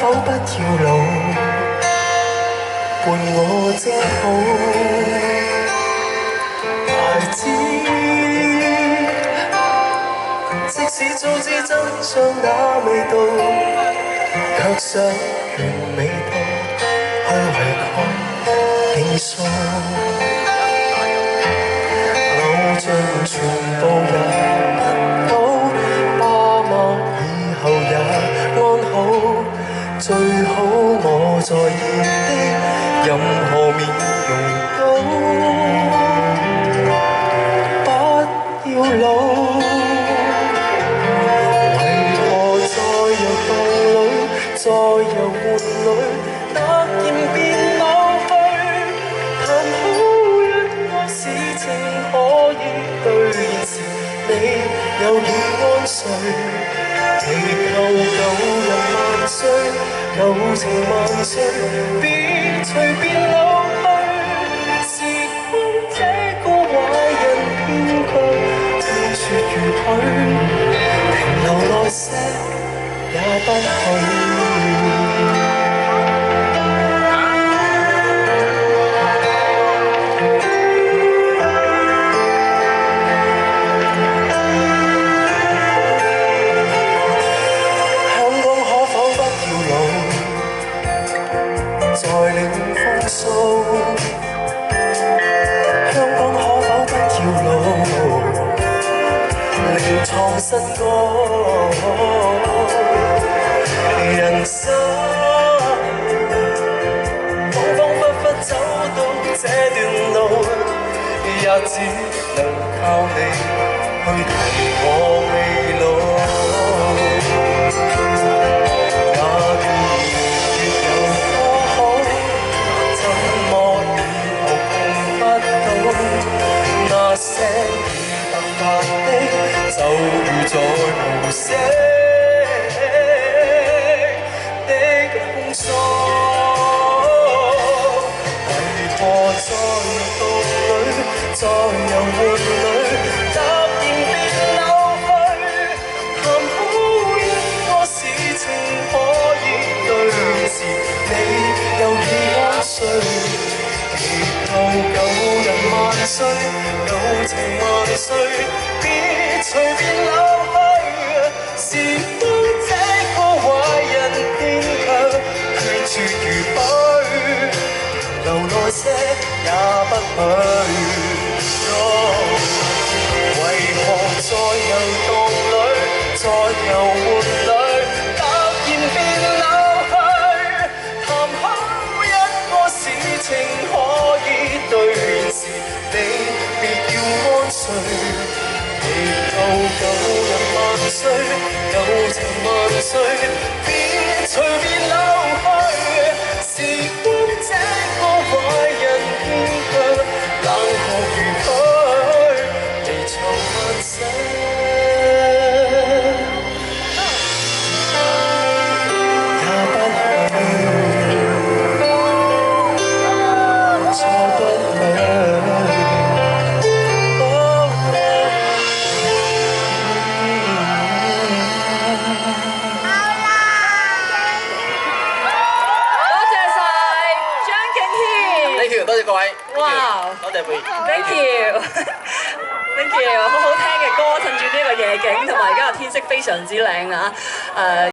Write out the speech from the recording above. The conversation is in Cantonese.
否不要老，伴我征討。孩子，即使早知真相那味道，卻想完美到去違抗定數。偶像全部也不到，爸媽以後也安好。最好我在意的任何面容都不要老。為何在遊蕩裏，在遊玩裏，突然變老去？談好一個事情可以兌現時，你又已安睡。祈求舊人萬歲，舊情萬歲，別隨便老去。時光這個壞人偏卻斷絕如許，停留耐些也不許。在領風騷，香港可否不要老，另創新歌。人生彷彷彿惚走到這段路，也只能靠你去提我未老。那些已突發的，就如在無聲的控訴。為何在遊蕩裏，在遊玩裏，突然變老去？談好一個事情可以兌現時，你又已安睡。祈求舊人萬歲，舊情萬歲，別隨便老去。時光這個壞人偏卻決絕如許，留耐些也不許。為何在遊蕩裏，在遊玩裏，突然變老去？談好一個事情可以兌現時，你別要安睡。祈求舊人萬歲，舊情萬歲，別隨便老去。時光這個壞人偏卻冷酷如許，離愁萬世。多謝各位，哇！多謝貝 ，thank you，thank you，好好聽嘅歌，襯住呢個夜景，同埋而家個天色非常之靚啊！